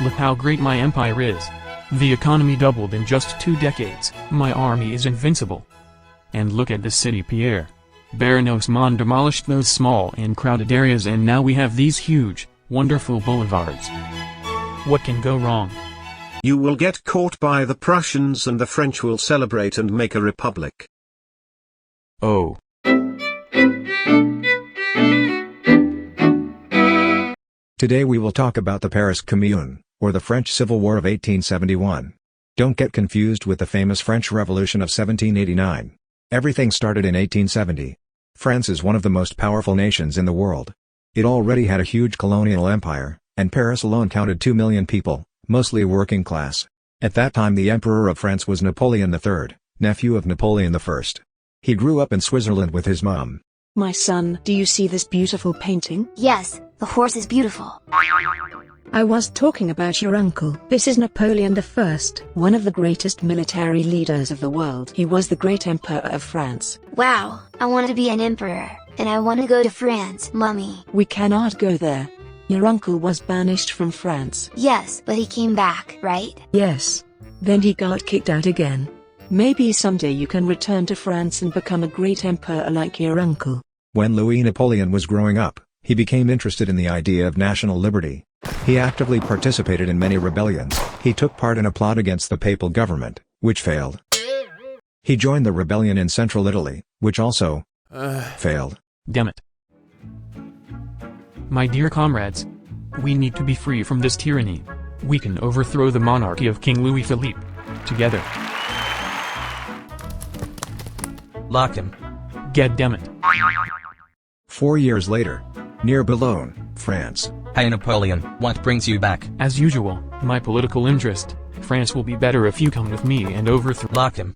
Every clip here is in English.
Look how great my empire is. The economy doubled in just 2 decades, my army is invincible. And look at this city, Pierre. Baron Osman demolished those small and crowded areas, and now we have these huge, wonderful boulevards. What can go wrong? You will get caught by the Prussians and the French will celebrate and make a republic. Oh. Today we will talk about the Paris Commune, or the French Civil War of 1871. Don't get confused with the famous French Revolution of 1789. Everything started in 1870. France is one of the most powerful nations in the world. It already had a huge colonial empire, and Paris alone counted 2 million people, mostly working class. At that time the Emperor of France was Napoleon III, nephew of Napoleon I. He grew up in Switzerland with his mom. My son, do you see this beautiful painting? Yes, the horse is beautiful. I was talking about your uncle. This is Napoleon I, one of the greatest military leaders of the world. He was the great emperor of France. Wow, I want to be an emperor, and I want to go to France, Mommy. We cannot go there. Your uncle was banished from France. Yes, but he came back, right? Yes. Then he got kicked out again. Maybe someday you can return to France and become a great emperor like your uncle. When Louis Napoleon was growing up, he became interested in the idea of national liberty. He actively participated in many rebellions. He took part in a plot against the papal government, which failed. He joined the rebellion in central Italy, which also failed. Damn it. My dear comrades, we need to be free from this tyranny. We can overthrow the monarchy of King Louis Philippe. Together. Lock him. God damn it. 4 years later, near Boulogne, France. Hey Napoleon, what brings you back? As usual, my political interest. France will be better if you come with me and overthrow. Lock him.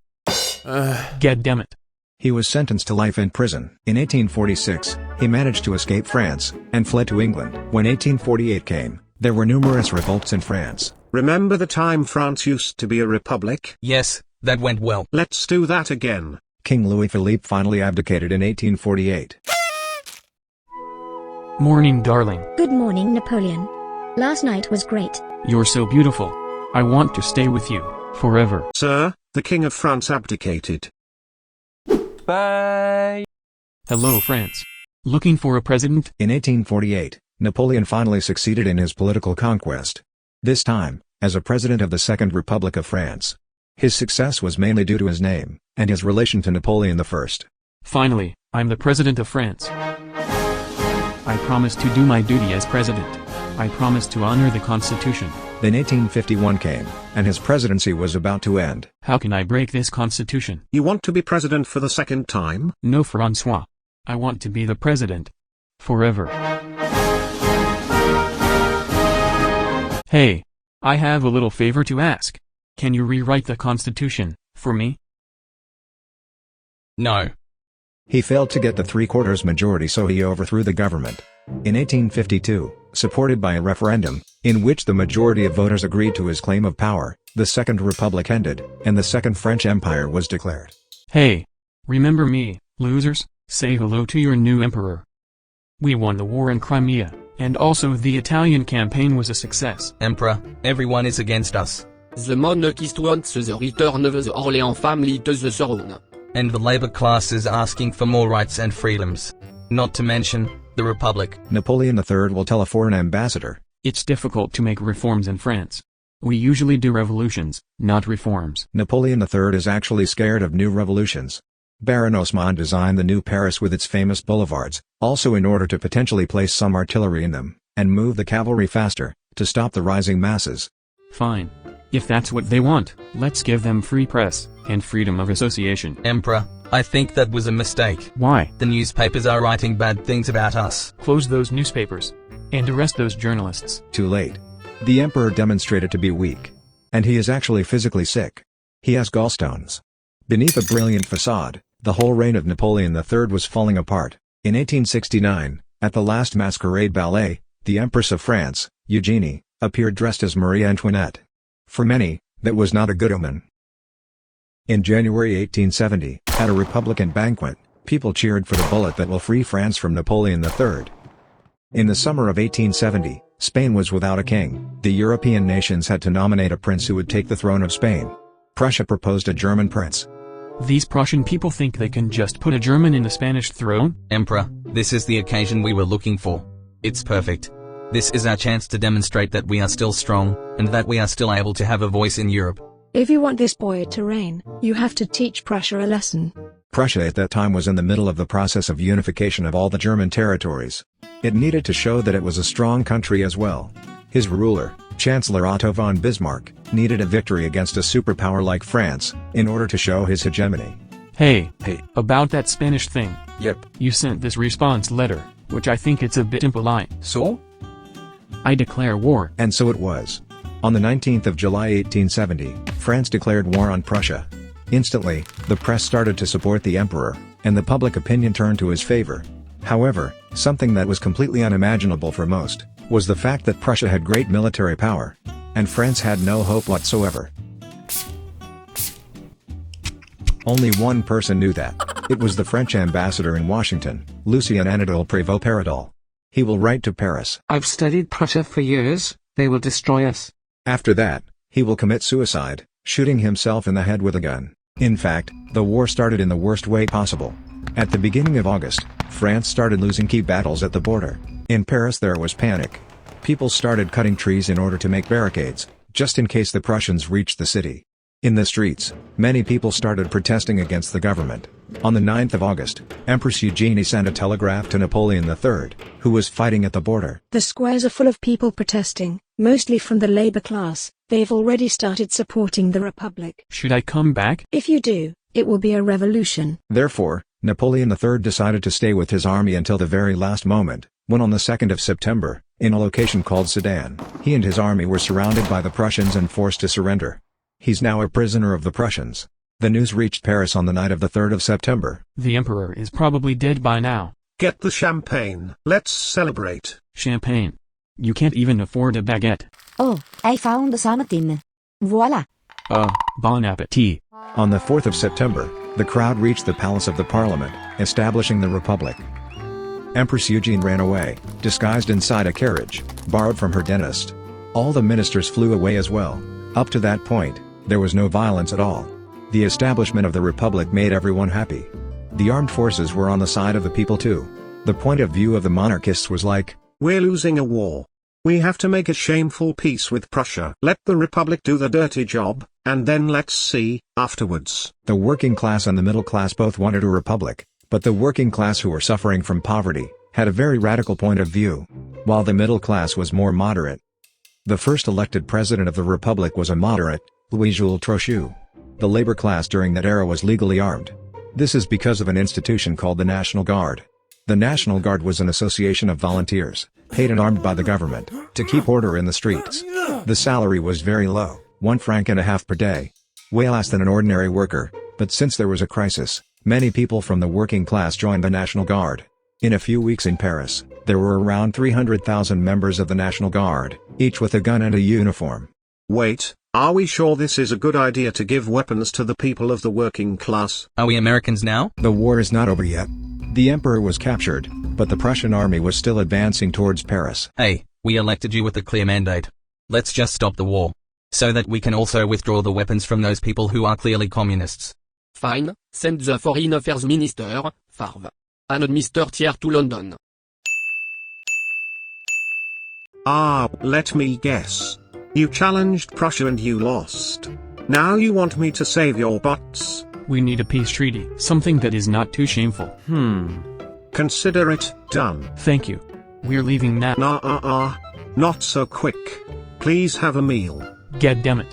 God damn it. He was sentenced to life in prison. In 1846, he managed to escape France, and fled to England. When 1848 came, there were numerous revolts in France. Remember the time France used to be a republic? Yes, that went well. Let's do that again. King Louis Philippe finally abdicated in 1848. Morning, darling. Good morning, Napoleon. Last night was great. You're so beautiful. I want to stay with you, forever. Sir, the King of France abdicated. Bye. Hello, France. Looking for a president? In 1848, Napoleon finally succeeded in his political conquest. This time, as a president of the Second Republic of France. His success was mainly due to his name, and his relation to Napoleon I. Finally, I'm the president of France. I promise to do my duty as president. I promise to honor the Constitution. Then 1851 came, and his presidency was about to end. How can I break this Constitution? You want to be president for the second time? No, Francois. I want to be the president. Forever. Hey, I have a little favor to ask. Can you rewrite the Constitution, for me? No. He failed to get the 3/4 majority, so he overthrew the government. In 1852, supported by a referendum, in which the majority of voters agreed to his claim of power, the Second Republic ended, and the Second French Empire was declared. Hey, remember me, losers? Say hello to your new emperor. We won the war in Crimea, and also the Italian campaign was a success. Emperor, everyone is against us. The monarchist wants the return of the Orleans family to the throne. And the labor class is asking for more rights and freedoms. Not to mention, the Republic. Napoleon III will tell a foreign ambassador. It's difficult to make reforms in France. We usually do revolutions, not reforms. Napoleon III is actually scared of new revolutions. Baron Osman designed the new Paris with its famous boulevards, also in order to potentially place some artillery in them, and move the cavalry faster, to stop the rising masses. Fine. If that's what they want, let's give them free press, and freedom of association. Emperor, I think that was a mistake. Why? The newspapers are writing bad things about us. Close those newspapers. And arrest those journalists. Too late. The emperor demonstrated to be weak. And he is actually physically sick. He has gallstones. Beneath a brilliant facade, the whole reign of Napoleon III was falling apart. In 1869, at the last masquerade ballet, the Empress of France, Eugenie, appeared dressed as Marie Antoinette. For many, that was not a good omen. In January 1870, at a Republican banquet, people cheered for the bullet that will free France from Napoleon III. In the summer of 1870, Spain was without a king. The European nations had to nominate a prince who would take the throne of Spain. Prussia proposed a German prince. These Prussian people think they can just put a German in the Spanish throne? Emperor, this is the occasion we were looking for. It's perfect. This is our chance to demonstrate that we are still strong, and that we are still able to have a voice in Europe. If you want this boy to reign, you have to teach Prussia a lesson. Prussia at that time was in the middle of the process of unification of all the German territories. It needed to show that it was a strong country as well. His ruler, Chancellor Otto von Bismarck, needed a victory against a superpower like France, in order to show his hegemony. Hey, about that Spanish thing. Yep. You sent this response letter, which I think it's a bit impolite. So? I declare war. And so it was. On the 19th of July 1870, France declared war on Prussia. Instantly, the press started to support the emperor, and the public opinion turned to his favor. However, something that was completely unimaginable for most, was the fact that Prussia had great military power, and France had no hope whatsoever. Only one person knew that. It was the French ambassador in Washington, Lucien Anatole Prévost-Paradol. He will write to Paris. I've studied Prussia for years, they will destroy us. After that, he will commit suicide, shooting himself in the head with a gun. In fact, the war started in the worst way possible. At the beginning of August, France started losing key battles at the border. In Paris there was panic. People started cutting trees in order to make barricades, just in case the Prussians reached the city. In the streets, many people started protesting against the government. On the 9th of August, Empress Eugenie sent a telegraph to Napoleon III, who was fighting at the border. The squares are full of people protesting, mostly from the labor class. They've already started supporting the Republic. Should I come back? If you do, it will be a revolution. Therefore, Napoleon III decided to stay with his army until the very last moment, when on the 2nd of September, in a location called Sedan, he and his army were surrounded by the Prussians and forced to surrender. He's now a prisoner of the Prussians. The news reached Paris on the night of the 3rd of September. The emperor is probably dead by now. Get the champagne. Let's celebrate. Champagne. You can't even afford a baguette. Oh, I found something. Voila. Bon appetit. On the 4th of September, the crowd reached the palace of the parliament, establishing the republic. Empress Eugenie ran away, disguised inside a carriage, borrowed from her dentist. All the ministers flew away as well. Up to that point, there was no violence at all. The establishment of the republic made everyone happy. The armed forces were on the side of the people too. The point of view of the monarchists was like, we're losing a war. We have to make a shameful peace with Prussia. Let the republic do the dirty job, and then let's see, afterwards. The working class and the middle class both wanted a republic, but the working class, who were suffering from poverty, had a very radical point of view, while the middle class was more moderate. The first elected president of the republic was a moderate, Louis-Jules Trochu. The labor class during that era was legally armed. This is because of an institution called the National Guard. The National Guard was an association of volunteers, paid and armed by the government, to keep order in the streets. The salary was very low, 1.5 francs per day. Way less than an ordinary worker, but since there was a crisis, many people from the working class joined the National Guard. In a few weeks in Paris, there were around 300,000 members of the National Guard, each with a gun and a uniform. Wait, are we sure this is a good idea to give weapons to the people of the working class? Are we Americans now? The war is not over yet. The emperor was captured, but the Prussian army was still advancing towards Paris. Hey, we elected you with a clear mandate. Let's just stop the war, so that we can also withdraw the weapons from those people who are clearly communists. Fine, send the Foreign Affairs Minister, Favre, and Mr. Thiers to London. Let me guess. You challenged Prussia and you lost. Now you want me to save your butts? We need a peace treaty, something that is not too shameful. Consider it done. Thank you. We're leaving now. Not so quick. Please have a meal. Goddammit.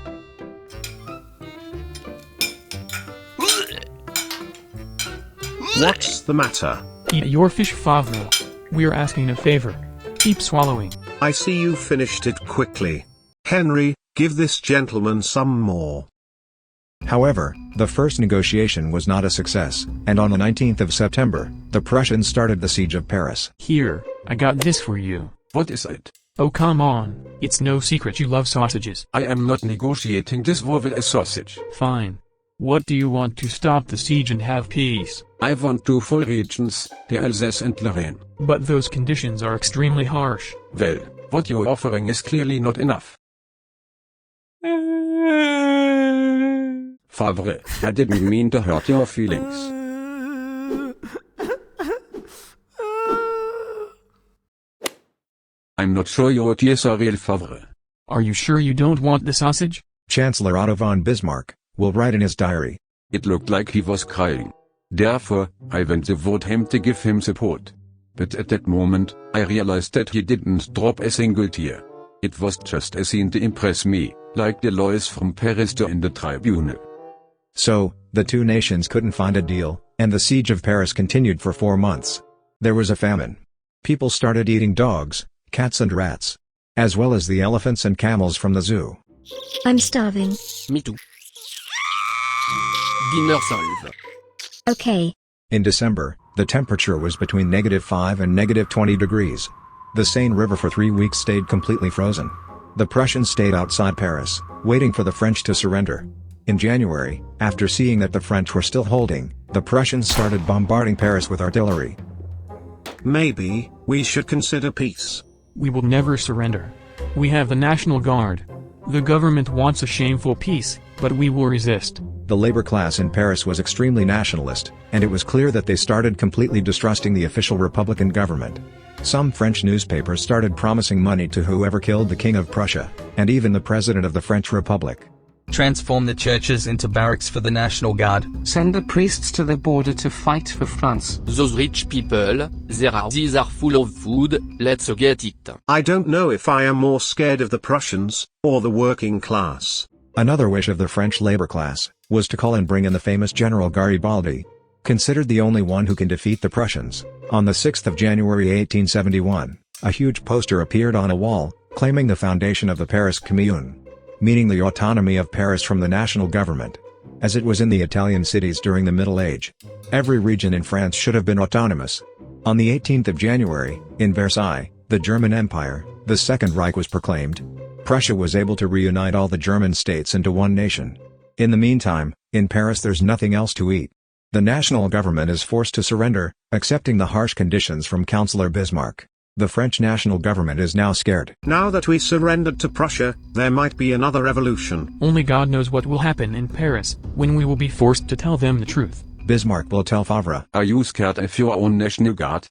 What's the matter? Eat your fish, Favre. We're asking a favor. Keep swallowing. I see you finished it quickly. Henry, give this gentleman some more. However, the first negotiation was not a success, and on the 19th of September, the Prussians started the siege of Paris. Here, I got this for you. What is it? Oh come on, it's no secret you love sausages. I am not negotiating this war with a sausage. Fine. What do you want to stop the siege and have peace? I want 2 full regions, the Alsace and Lorraine. But those conditions are extremely harsh. Well, What you're offering is clearly not enough. Favre, I didn't mean to hurt your feelings. I'm not sure your tears are real, Favre. Are you sure you don't want the sausage? Chancellor Otto von Bismarck will write in his diary. It looked like he was crying. Therefore, I went toward him to give him support. But at that moment, I realized that he didn't drop a single tear. It was just a scene to impress me, like the lawyers from Paris in the tribunal. So, the two nations couldn't find a deal, and the siege of Paris continued for 4 months. There was a famine. People started eating dogs, cats and rats, as well as the elephants and camels from the zoo. I'm starving. Me too. Dinner solve. Okay. In December, the temperature was between -5 and -20 degrees. The Seine River for 3 weeks stayed completely frozen. The Prussians stayed outside Paris, waiting for the French to surrender. In January, after seeing that the French were still holding, the Prussians started bombarding Paris with artillery. Maybe we should consider peace. We will never surrender. We have the National Guard. The government wants a shameful peace, but we will resist. The labor class in Paris was extremely nationalist, and it was clear that they started completely distrusting the official Republican government. Some French newspapers started promising money to whoever killed the King of Prussia, and even the President of the French Republic. Transform the churches into barracks for the National Guard. Send the priests to the border to fight for France. Those rich people, these are full of food, let's get it. I don't know if I am more scared of the Prussians, or the working class. Another wish of the French labor class was to call and bring in the famous General Garibaldi, considered the only one who can defeat the Prussians. On the 6th of January 1871, a huge poster appeared on a wall, claiming the foundation of the Paris Commune, meaning the autonomy of Paris from the national government. As it was in the Italian cities during the Middle Age, every region in France should have been autonomous. On the 18th of January, in Versailles, the German Empire, the Second Reich was proclaimed. Prussia was able to reunite all the German states into one nation. In the meantime, in Paris there's nothing else to eat. The national government is forced to surrender, accepting the harsh conditions from Chancellor Bismarck. The French national government is now scared. Now that we surrendered to Prussia, there might be another revolution. Only God knows what will happen in Paris, when we will be forced to tell them the truth. Bismarck will tell Favre. Are you scared of your own National Guard?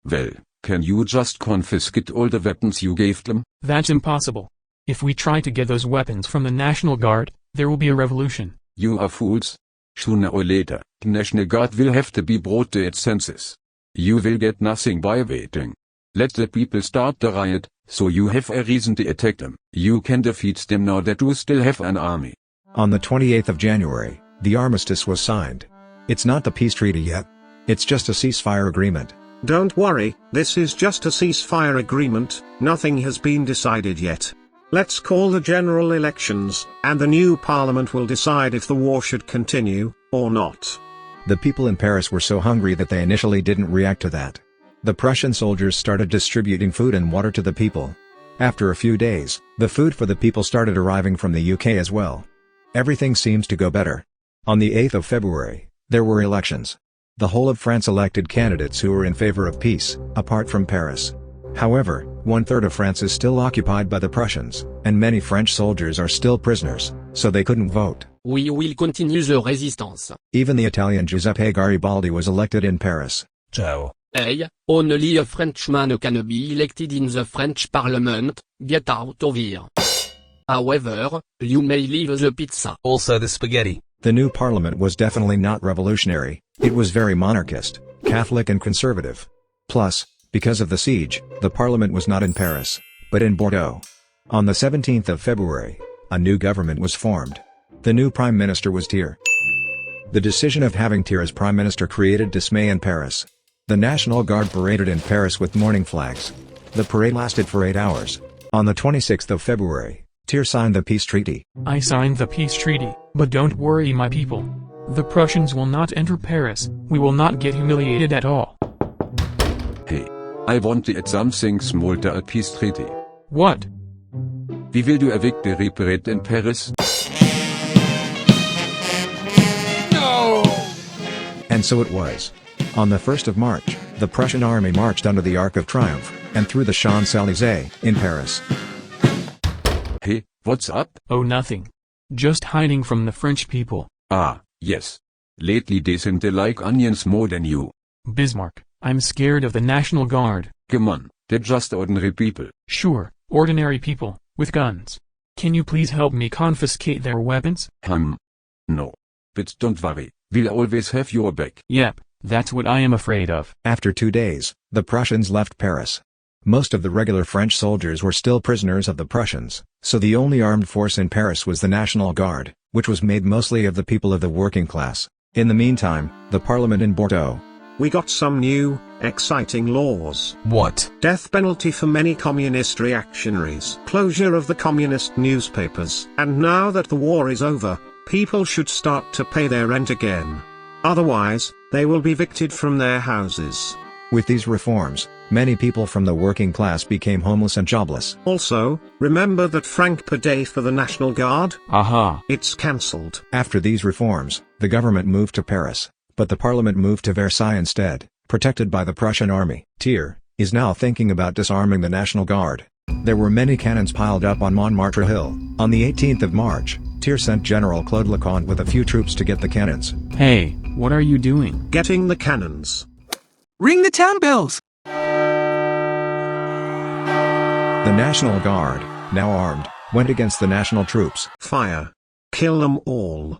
Well, can you just confiscate all the weapons you gave them? That's impossible. If we try to get those weapons from the National Guard, there will be a revolution. You are fools. Sooner or later, the National Guard will have to be brought to its senses. You will get nothing by waiting. Let the people start the riot, so you have a reason to attack them. You can defeat them now that you still have an army. On the 28th of January, the armistice was signed. It's not the peace treaty yet. It's just a ceasefire agreement. Don't worry, this is just a ceasefire agreement, nothing has been decided yet. Let's call the general elections, and the new parliament will decide if the war should continue, or not. The people in Paris were so hungry that they initially didn't react to that. The Prussian soldiers started distributing food and water to the people. After a few days, the food for the people started arriving from the UK as well. Everything seems to go better. On the 8th of February, there were elections. The whole of France elected candidates who were in favor of peace, apart from Paris. However, 1/3 of France is still occupied by the Prussians, and many French soldiers are still prisoners, so they couldn't vote. We will continue the resistance. Even the Italian Giuseppe Garibaldi was elected in Paris. Ciao. Hey, only a Frenchman can be elected in the French parliament, get out of here. However, you may leave the pizza. Also the spaghetti. The new parliament was definitely not revolutionary, it was very monarchist, Catholic and conservative. Plus, because of the siege, the parliament was not in Paris, but in Bordeaux. On the 17th of February, a new government was formed. The new prime minister was Thiers. The decision of having Thiers as prime minister created dismay in Paris. The National Guard paraded in Paris with mourning flags. The parade lasted for 8 hours. On the 26th of February, Thiers signed the peace treaty. I signed the peace treaty, but don't worry my people. The Prussians will not enter Paris, we will not get humiliated at all. Hey, I want to add something small to a peace treaty. What? We will do a victory parade in Paris. No! And so it was. On the 1st of March, the Prussian army marched under the Arc of Triumph. and through the Champs-Élysées, in Paris. Hey, what's up? Oh, nothing. Just hiding from the French people. Ah, yes. Lately they seem to like onions more than you. Bismarck, I'm scared of the National Guard. Come on, they're just ordinary people. Sure, ordinary people, with guns. Can you please help me confiscate their weapons? No. But don't worry, we'll always have your back. Yep, that's what I am afraid of. After 2 days, the Prussians left Paris. Most of the regular French soldiers were still prisoners of the Prussians, so the only armed force in Paris was the National Guard, which was made mostly of the people of the working class. In the meantime, the parliament in Bordeaux. We got some new, exciting laws. What? Death penalty for many communist reactionaries. Closure of the communist newspapers. And now that the war is over, people should start to pay their rent again. Otherwise, they will be evicted from their houses. With these reforms, many people from the working class became homeless and jobless. Also, remember that franc per day for the National Guard? Aha. It's cancelled. After these reforms, the government moved to Paris, but the parliament moved to Versailles instead, protected by the Prussian army. Thiers is now thinking about disarming the National Guard. There were many cannons piled up on Montmartre Hill. On the 18th of March, Thiers sent General Claude Leconte with a few troops to get the cannons. Hey, what are you doing? Getting the cannons. Ring the town bells! The National Guard, now armed, went against the national troops. Fire. Kill them all.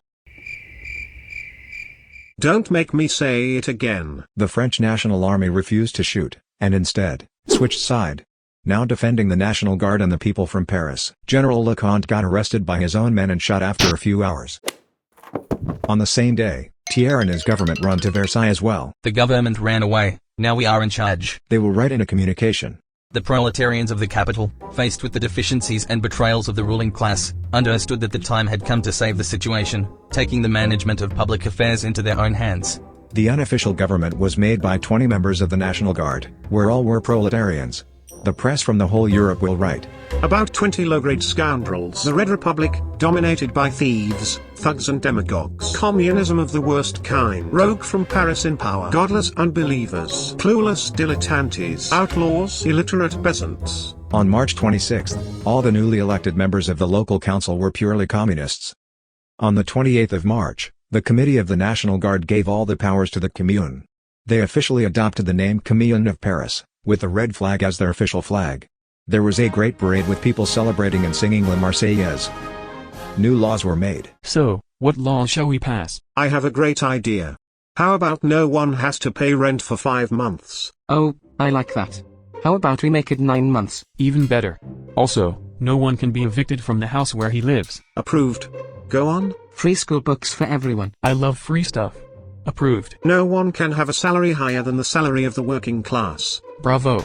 Don't make me say it again. The French National Army refused to shoot, and instead, switched side. Now defending the National Guard and the people from Paris, General Leconte got arrested by his own men and shot after a few hours. On the same day, Thiers and his government run to Versailles as well. The government ran away, now we are in charge. They will write in a communication. The proletarians of the capital, faced with the deficiencies and betrayals of the ruling class, understood that the time had come to save the situation, taking the management of public affairs into their own hands. The unofficial government was made by 20 members of the National Guard, where all were proletarians. The press from the whole Europe will write about 20 low-grade scoundrels. The Red Republic, dominated by thieves, thugs and demagogues. Communism of the worst kind. Rogue from Paris in power. Godless unbelievers. Clueless dilettantes. Outlaws. Illiterate peasants. On March 26, all the newly elected members of the local council were purely communists. On the 28th of March, the Committee of the National Guard gave all the powers to the Commune. They officially adopted the name Commune of Paris, with the red flag as their official flag. There was a great parade with people celebrating and singing La Marseillaise. New laws were made. So, what laws shall we pass? I have a great idea. How about no one has to pay rent for 5 months? Oh, I like that. How about we make it 9 months? Even better. Also, no one can be evicted from the house where he lives. Approved. Go on. Free school books for everyone. I love free stuff. Approved. No one can have a salary higher than the salary of the working class. Bravo.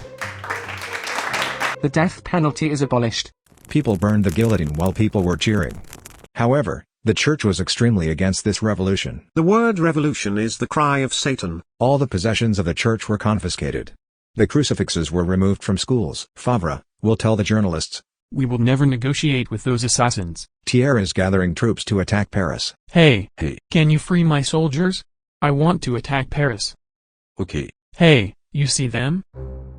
The death penalty is abolished. People burned the guillotine while people were cheering. However, the church was extremely against this revolution. The word revolution is the cry of Satan. All the possessions of the church were confiscated. The crucifixes were removed from schools. Favre will tell the journalists, "We will never negotiate with those assassins." Thiers is gathering troops to attack Paris. Hey, Hey. can you free my soldiers? I want to attack Paris. Okay. Hey, you see them?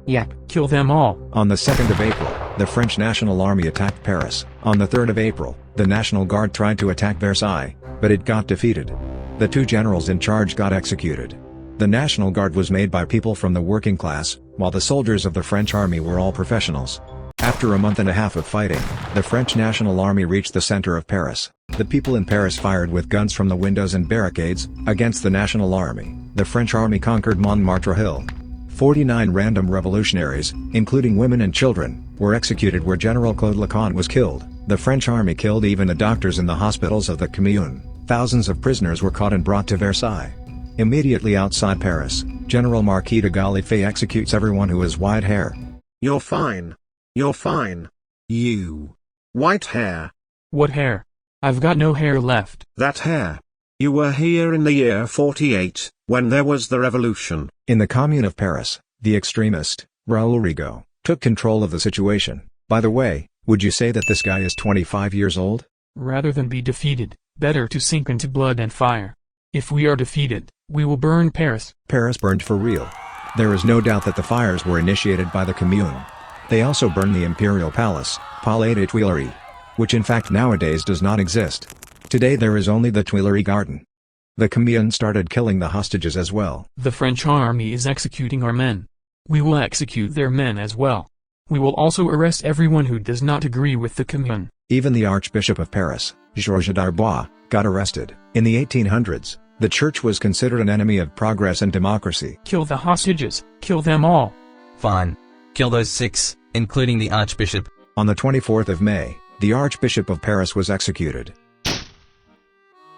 Yep. Kill them all. On the 2nd of April, the French National Army attacked Paris. On the 3rd of April, the National Guard tried to attack Versailles, but it got defeated. The 2 generals in charge got executed. The National Guard was made by people from the working class, while the soldiers of the French army were all professionals. After a month and a half of fighting, the French National Army reached the center of Paris. The people in Paris fired with guns from the windows and barricades against the National Army. The French army conquered Montmartre Hill. 49 random revolutionaries, including women and children, were executed where General Claude Leconte was killed. The French army killed even the doctors in the hospitals of the Commune. Thousands of prisoners were caught and brought to Versailles. Immediately outside Paris, General Marquis de Gallifet executes everyone who has white hair. You're fine. You're fine. You. White hair. What hair? I've got no hair left. That hair. You were here in the year 48, when there was the revolution. In the Commune of Paris, the extremist, Raoul Rigaud, took control of the situation. By the way, would you say that this guy is 25 years old? Rather than be defeated, better to sink into blood and fire. If we are defeated, we will burn Paris. Paris burned for real. There is no doubt that the fires were initiated by the Commune. They also burned the imperial palace, Palais des Tuileries, which in fact nowadays does not exist. Today there is only the Tuileries Garden. The Commune started killing the hostages as well. The French army is executing our men. We will execute their men as well. We will also arrest everyone who does not agree with the Commune. Even the Archbishop of Paris, Georges Darbois, got arrested. In the 1800s, the church was considered an enemy of progress and democracy. Kill the hostages, kill them all. Fine. Kill those 6, including the Archbishop. On the 24th of May, the Archbishop of Paris was executed.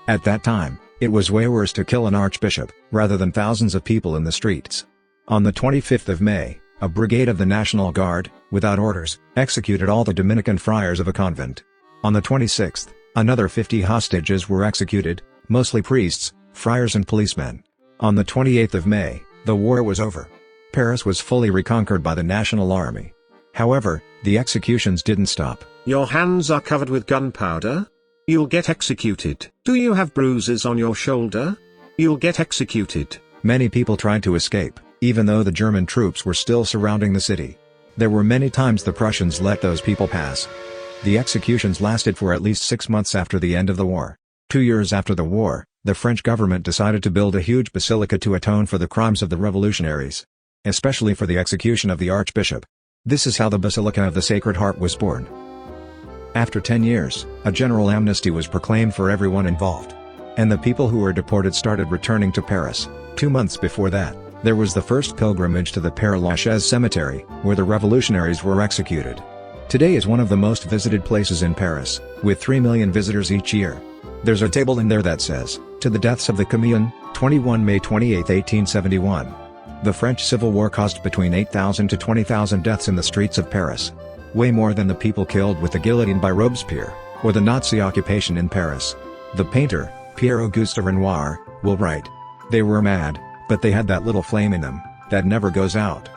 At that time, it was way worse to kill an archbishop, rather than thousands of people in the streets. On the 25th of May, a brigade of the National Guard, without orders, executed all the Dominican friars of a convent. On the 26th, another 50 hostages were executed, mostly priests, friars and policemen. On the 28th of May, the war was over. Paris was fully reconquered by the National Army. However, the executions didn't stop. Your hands are covered with gunpowder? You'll get executed. Do you have bruises on your shoulder? You'll get executed. Many people tried to escape, even though the German troops were still surrounding the city. There were many times the Prussians let those people pass. The executions lasted for at least 6 months after the end of the war. 2 years after the war, the French government decided to build a huge basilica to atone for the crimes of the revolutionaries, especially for the execution of the Archbishop. This is how the Basilica of the Sacred Heart was born. After 10 years, a general amnesty was proclaimed for everyone involved. And the people who were deported started returning to Paris. 2 months before that, there was the first pilgrimage to the Pere Lachaise cemetery, where the revolutionaries were executed. Today is one of the most visited places in Paris, with 3 million visitors each year. There's a table in there that says, "To the deaths of the Commune, 21 May 28, 1871. The French Civil War caused between 8,000 to 20,000 deaths in the streets of Paris. Way more than the people killed with the guillotine by Robespierre, or the Nazi occupation in Paris." The painter, Pierre-Auguste Renoir, will write, "They were mad, but they had that little flame in them, that never goes out."